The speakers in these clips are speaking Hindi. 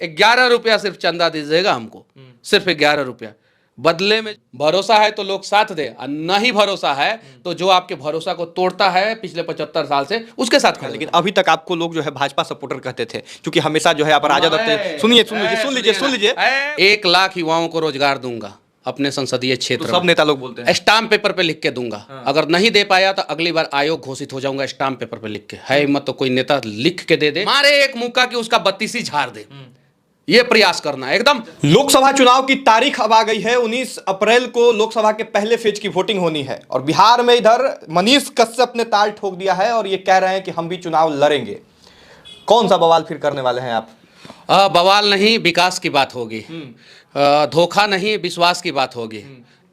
11 रुपया सिर्फ चंदा दीजिएगा हमको, सिर्फ 11 रुपया। बदले में भरोसा है तो लोग साथ दे, और नहीं भरोसा है तो जो आपके भरोसा को तोड़ता है पिछले 75 साल से उसके साथ खड़े। लेकिन अभी तक आपको लोग जो है भाजपा सपोर्टर कहते थे, क्योंकि हमेशा जो है आप राजा दत्त। सुन लीजिए 1 लाख युवाओं को रोजगार दूंगा अपने संसदीय क्षेत्र तो सब नेता लोग बोलते हैं स्टाम्प पेपर पे लिख के दूंगा। अगर नहीं दे पाया तो अगली बार आयोग घोषित हो जाऊंगा स्टाम्प पेपर पे लिख के। है हिम्मत तो कोई नेता लिख के दे दे, मारे एक मुक्का की उसका 32 झाड़ दे, ये प्रयास करना है एकदम। लोकसभा चुनाव की तारीख अब आ गई है। 19 अप्रैल को लोकसभा के पहले फेज की वोटिंग होनी है और बिहार में इधर मनीष कश्यप ने ताल ठोक दिया है और ये कह रहे हैं कि हम भी चुनाव लड़ेंगे। कौन सा बवाल फिर करने वाले हैं आप? बवाल नहीं, विकास की बात होगी, धोखा नहीं, विश्वास की बात होगी।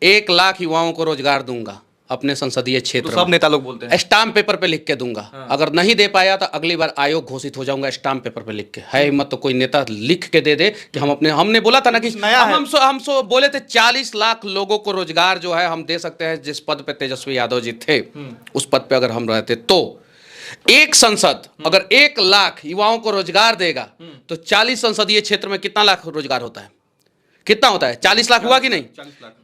1 लाख युवाओं को रोजगार दूंगा अपने संसदीय क्षेत्र तो सब नेता लोग बोलते हैं स्टाम्प पेपर पे लिख के दूंगा। अगर नहीं दे पाया तो अगली बार आयोग घोषित हो जाऊंगा स्टाम्प पेपर पे लिख के। है हिम्मत तो कोई नेता लिख के दे दे कि हमने बोला था ना कि नया है। हम बोले थे 40 लाख लोगों को रोजगार जो है हम दे सकते हैं। जिस पद पे तेजस्वी यादव जी थे उस पद पे अगर हम रहते तो एक संसद अगर 1 लाख युवाओं को रोजगार देगा तो 40 संसदीय क्षेत्र में कितना लाख रोजगार होता है? कितना होता है? 40 लाख हुआ कि नहीं?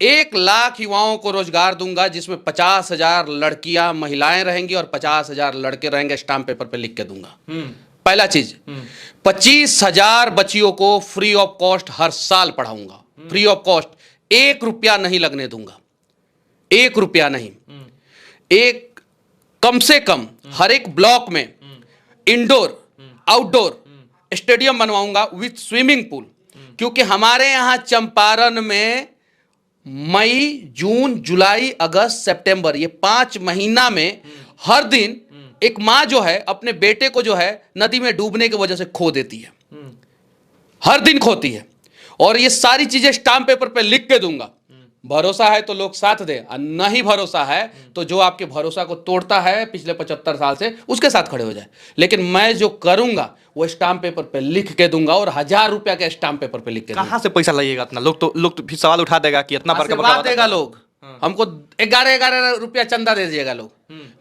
1 लाख युवाओं को रोजगार दूंगा जिसमें 50,000 लड़कियां महिलाएं रहेंगी और 50,000 लड़के रहेंगे। स्टाम्प पेपर पे लिख के दूंगा। पहला चीज 25,000 बच्चियों को फ्री ऑफ कॉस्ट हर साल पढ़ाऊंगा। फ्री ऑफ कॉस्ट, 1 रुपया नहीं लगने दूंगा, 1 रुपया नहीं। एक कम से कम हर एक ब्लॉक में इंडोर आउटडोर स्टेडियम बनवाऊंगा विथ स्विमिंग पूल। क्योंकि हमारे यहां चंपारण में मई, जून, जुलाई, अगस्त, सितंबर ये 5 महीना में हर दिन एक मां जो है अपने बेटे को जो है नदी में डूबने की वजह से खो देती है, हर दिन खोती है। और ये सारी चीजें स्टाम्प पेपर पे लिख के दूंगा। भरोसा है तो लोग साथ दे, और नहीं भरोसा है तो जो आपके भरोसा को तोड़ता है पिछले 75 साल से उसके साथ खड़े हो जाए। लेकिन मैं जो करूंगा वो स्टाम्प पेपर पे लिख के दूंगा और 1000 रुपया के स्टाम्प पेपर पे लिख के कहां से पैसा लगेगा इतना? लोग तो फिर सवाल उठा देगा कि इतना बड़ा देगा लोग। हमको 11 रुपया चंदा दे दीजिएगा लोग,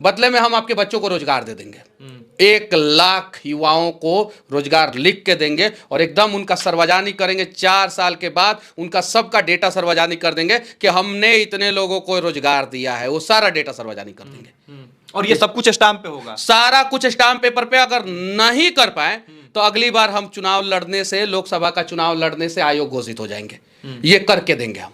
बदले में हम आपके बच्चों को रोजगार दे देंगे। 1 लाख युवाओं को रोजगार लिख के देंगे और एकदम उनका सार्वजनिक करेंगे। 4 साल के बाद उनका सबका डेटा सार्वजनिक कर देंगे कि हमने इतने लोगों को रोजगार दिया है। वो सारा डेटा सार्वजनिक कर देंगे और ये सब कुछ स्टाम्प पे होगा, सारा कुछ स्टाम्प पेपर पे। अगर नहीं कर पाए तो अगली बार हम चुनाव लड़ने से, लोकसभा का चुनाव लड़ने से आयोग घोषित हो जाएंगे। ये करके देंगे हम।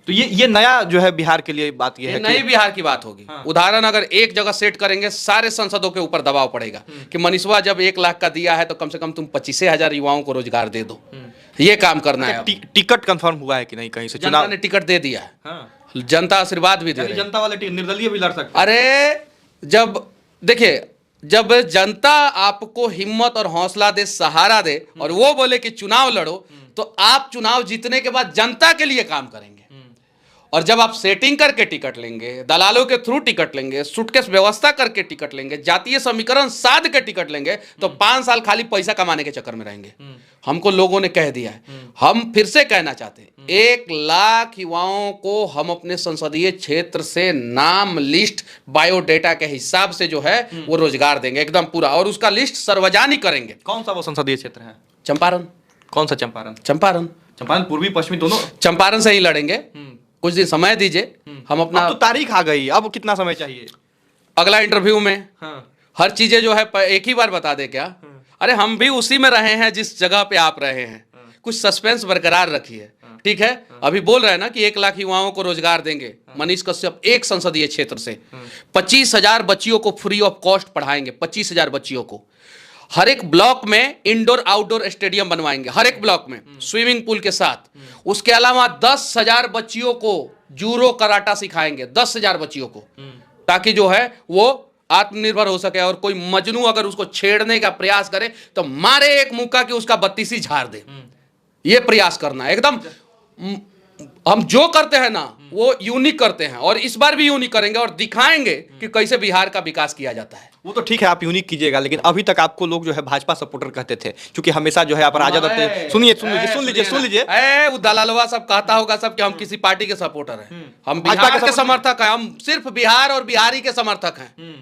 तो ये नया जो है बिहार के लिए बात ये है नई बिहार की बात होगी। उदाहरण अगर एक जगह सेट करेंगे सारे सांसदों के ऊपर दबाव पड़ेगा कि मनीषवा जब 1 लाख का दिया है तो कम से कम तुम 25,000 युवाओं को रोजगार दे दो। ये काम करना है। टिकट कंफर्म हुआ है कि नहीं? कहीं से जनता ने टिकट दे दिया है। जनता आशीर्वाद भी दे रही है। जनता वाले निर्दलीय भी लड़ सकते हैं। अरे जब देखिए, जब जनता आपको हिम्मत और हौसला दे, सहारा दे और वो बोले कि चुनाव लड़ो, तो आप चुनाव जीतने के बाद जनता के लिए काम करेंगे। और जब आप सेटिंग करके टिकट लेंगे, दलालों के थ्रू टिकट लेंगे, सूटकेस व्यवस्था करके टिकट लेंगे, जातीय समीकरण साध के टिकट लेंगे, तो 5 साल खाली पैसा कमाने के चक्कर में रहेंगे। हमको लोगों ने कह दिया है, हम फिर से कहना चाहते हैं, 1 लाख युवाओं को हम अपने संसदीय क्षेत्र से नाम, लिस्ट, बायोडेटा के हिसाब से जो है वो रोजगार देंगे एकदम पूरा। और उसका लिस्ट सार्वजनिक करेंगे। कौन सा वो संसदीय क्षेत्र है? चंपारण। कौन सा चंपारण? चंपारण पूर्वी पश्चिमी दोनों। चंपारण से ही लड़ेंगे। कुछ दिन समय दीजिए, हम अपना। अब तो तारीख आ गई, अब कितना समय चाहिए? अगला इंटरव्यू में हर चीजें जो है एक ही बार बता दे क्या? अरे हम भी उसी में रहे हैं जिस जगह पे आप रहे हैं। कुछ सस्पेंस बरकरार रखिए, ठीक है? अभी बोल रहे हैं ना कि 1 लाख युवाओं को रोजगार देंगे। मनीष कश्यप एक संसदीय क्षेत्र से 25,000 बच्चियों को फ्री ऑफ कॉस्ट पढ़ाएंगे। 25,000 बच्चियों को हर एक ब्लॉक में इंडोर आउटडोर स्टेडियम बनवाएंगे, हर एक ब्लॉक में स्विमिंग पूल के साथ। उसके अलावा 10,000 बच्चियों को जूडो कराटा सिखाएंगे, 10,000 बच्चियों को, ताकि जो है वो आत्मनिर्भर हो सके। और कोई मजनू अगर उसको छेड़ने का प्रयास करे तो मारे एक मुक्का कि उसका 32 झाड़ दे। ये प्रयास करना है एकदम। हम जो करते हैं ना वो यूनिक करते हैं और इस बार भी यूनिक करेंगे और दिखाएंगे कि कैसे बिहार का विकास किया जाता है। वो तो ठीक है, आप यूनिक कीजिएगा, लेकिन अभी तक आपको लोग जो है भाजपा सपोर्टर कहते थे, क्योंकि हमेशा जो है आप राजा दत्त। सुन लीजिए वो दलालवा सब कहता होगा सब कि हम किसी पार्टी के सपोर्टर हैं। हम बिहार के समर्थक हैं। हम सिर्फ बिहार और बिहारी के समर्थक हैं।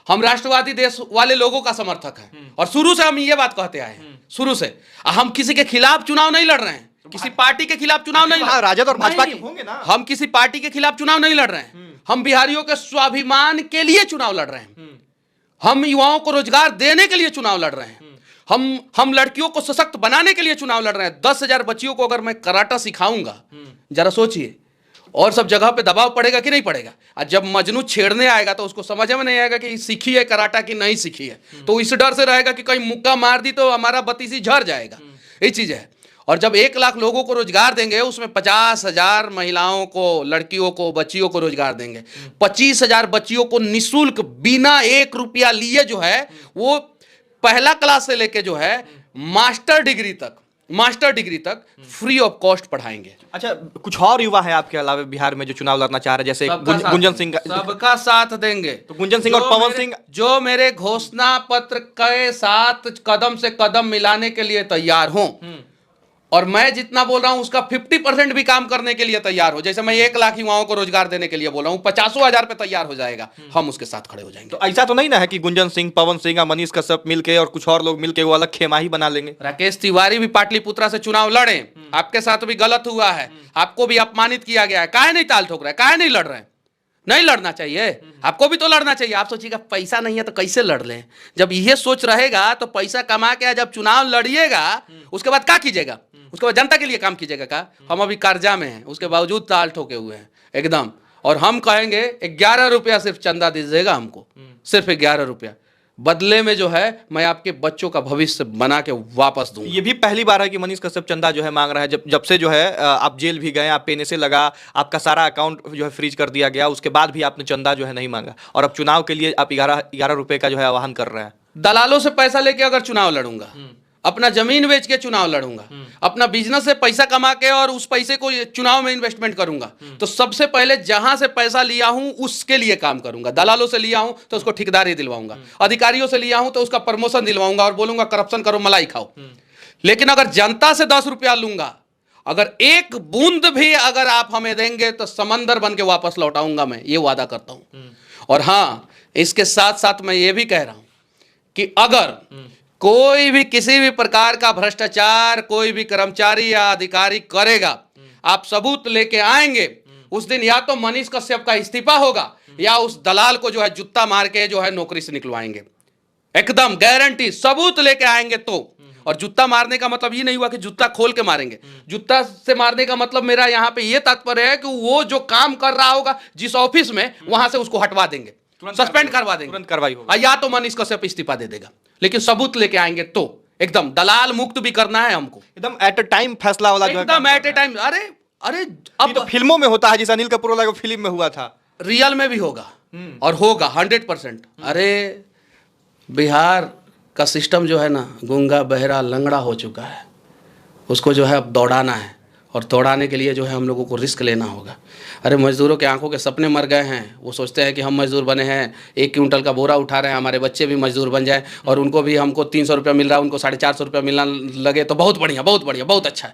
हम राष्ट्रवादी देश वाले लोगों का समर्थक हैं और शुरू से हम ये बात कहते आए हैं। शुरू से। हम किसी के खिलाफ चुनाव नहीं लड़ रहे हैं, किसी पार्टी के खिलाफ चुनाव नहीं लड़ राजद और भाजपा नहीं, के होंगे ना। हम किसी पार्टी के खिलाफ चुनाव नहीं लड़ रहे हैं, हम बिहारियों के स्वाभिमान के लिए चुनाव लड़ रहे हैं, हम युवाओं को रोजगार देने के लिए चुनाव लड़ रहे हैं, हम लड़कियों को सशक्त बनाने के लिए चुनाव लड़ रहे हैं। 10,000 बच्चियों को अगर मैं कराटा सिखाऊंगा, जरा सोचिए, और सब जगह पे दबाव पड़ेगा कि नहीं पड़ेगा। और जब मजनू छेड़ने आएगा तो उसको समझ में नहीं आएगा कि सीखी है कराटा कि नहीं सीखी है, तो इस डर से रहेगा कि कहीं मुक्का मार दी तो हमारा बत्तीसी झड़ जाएगा। ये चीज है। और जब 1 लाख लोगों को रोजगार देंगे, उसमें 50,000 महिलाओं को, लड़कियों को, बच्चियों को रोजगार देंगे, 25,000 बच्चियों को निःशुल्क बिना 1 रुपया लिए जो है वो पहला क्लास से लेके जो है मास्टर डिग्री तक फ्री ऑफ कॉस्ट पढ़ाएंगे। अच्छा, कुछ और युवा है आपके अलावा बिहार में जो चुनाव लड़ना चाह रहे हैं, जैसे गुंजन सिंह? सबका साथ देंगे। तो गुंजन सिंह और पवन सिंह जो मेरे घोषणा पत्र के साथ कदम से कदम मिलाने के लिए तैयार हों, और मैं जितना बोल रहा हूं उसका 50% भी काम करने के लिए तैयार हो। जैसे मैं 1 लाख युवाओं को रोजगार देने के लिए बोल रहा हूं, 50,000 पे तैयार हो जाएगा, हम उसके साथ खड़े हो जाएंगे। तो ऐसा तो नहीं ना है कि गुंजन सिंह, पवन सिंह और मनीष कश्यप मिलके और कुछ और लोग मिलके वो अलग खेमा ही बना लेंगे? राकेश तिवारी भी पाटलिपुत्रा से चुनाव लड़े, आपके साथ भी गलत हुआ है, आपको भी अपमानित किया गया है, काहे नहीं ताल ठोक रहे हैं, काहे नहीं लड़ रहे हैं? नहीं लड़ना चाहिए, आपको भी तो लड़ना चाहिए। आप सोचिएगा पैसा नहीं है तो कैसे लड़ लें? जब यह सोच रहेगा तो पैसा कमा के जब चुनाव लड़िएगा, उसके बाद क्या कीजिएगा? उसके बाद जनता के लिए काम कीजिएगा का? हम अभी कर्जा में हैं, उसके बावजूद ताल ठोके हुए हैं एकदम। और हम कहेंगे 11 रुपया सिर्फ चंदा दीजिएगा हमको, सिर्फ 11 रुपया, बदले में जो है मैं आपके बच्चों का भविष्य बना के वापस दूंगा। ये भी पहली बार है कि मनीष कश्यप चंदा जो है मांग रहा है। जब से जो है आप जेल भी गए, आप पेने से लगा, आपका सारा अकाउंट जो है फ्रीज कर दिया गया, उसके बाद भी आपने चंदा जो है नहीं मांगा, और अब चुनाव के लिए आप 11 रुपए का जो है आह्वान कर रहे हैं। दलालों से पैसा लेके अगर चुनाव लड़ूंगा, अपना जमीन बेच के चुनाव लड़ूंगा, अपना बिजनेस से पैसा कमा के और उस पैसे को चुनाव में इन्वेस्टमेंट करूंगा, तो सबसे पहले जहां से पैसा लिया हूं उसके लिए काम करूंगा। दलालों से लिया हूं तो उसको ठेकेदारी दिलवाऊंगा, अधिकारियों से लिया हूं तो उसका प्रमोशन दिलवाऊंगा और बोलूंगा करप्शन करो, मलाई खाओ। लेकिन अगर जनता से 10 रुपया लूंगा, अगर 1 बूंद भी अगर आप हमें देंगे तो समंदर बन के वापस लौटाऊंगा, मैं ये वादा करता हूं। और हाँ, इसके साथ साथ मैं ये भी कह रहा हूं कि अगर कोई भी किसी भी प्रकार का भ्रष्टाचार कोई भी कर्मचारी या अधिकारी करेगा, आप सबूत लेके आएंगे, उस दिन या तो मनीष कश्यप का इस्तीफा होगा या उस दलाल को जो है जूता मार के जो है नौकरी से निकलवाएंगे, एकदम गारंटी। सबूत लेके आएंगे तो। और जूता मारने का मतलब ये नहीं हुआ कि जूता खोल के मारेंगे, जूता से मारने का मतलब मेरा यहां पे ये तात्पर्य है कि वो जो काम कर रहा होगा जिस ऑफिस में, वहां से उसको हटवा देंगे, सस्पेंड करवा देंगे, तुरंत कार्रवाई होगी। या तो मनीष कश्यप इस्तीफा दे देगा, लेकिन सबूत लेके आएंगे तो। एकदम दलाल मुक्त भी करना है हमको, एकदम एट अ टाइम फैसला वाला जो है, एकदम एट ए टाइम। अरे अब तो फिल्मों में होता है, जैसे अनिल कपूर वाला फिल्म में हुआ था, रियल में भी होगा और होगा 100%। अरे बिहार का सिस्टम जो है ना, गूंगा बहरा लंगड़ा हो चुका है, उसको जो है अब दौड़ाना है, और दौड़ाने के लिए जो है हम लोगों को रिस्क लेना होगा। अरे मजदूरों के आंखों के सपने मर गए हैं, वो सोचते हैं कि हम मजदूर बने हैं, 1 क्विंटल का बोरा उठा रहे हैं, हमारे बच्चे भी मजदूर बन जाए और उनको भी हमको 300 रुपया मिल रहा है, उनको 450 रुपया मिलना लगे तो बहुत बढ़िया, बहुत बढ़िया, बहुत अच्छा है।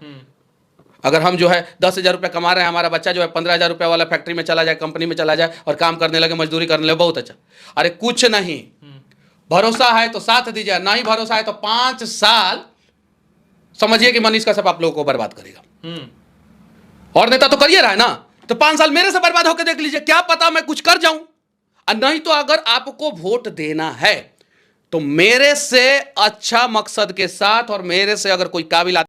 अगर हम जो है 10,000 रुपया कमा रहे हैं, हमारा बच्चा जो है 15,000 रुपया वाला फैक्ट्री में चला जाए, कंपनी में चला जाए और काम करने लगे, मजदूरी करने लगे, बहुत अच्छा। अरे कुछ नहीं, भरोसा है तो साथ दीजिए, नहीं भरोसा है तो 5 साल समझिए कि मनीष कश्यप आप लोगों को बर्बाद करेगा। और नेता तो करिए रहा है ना, तो 5 साल मेरे से बर्बाद होकर देख लीजिए, क्या पता मैं कुछ कर जाऊं। और नहीं तो अगर आपको वोट देना है तो मेरे से अच्छा मकसद के साथ और मेरे से अगर कोई काबिल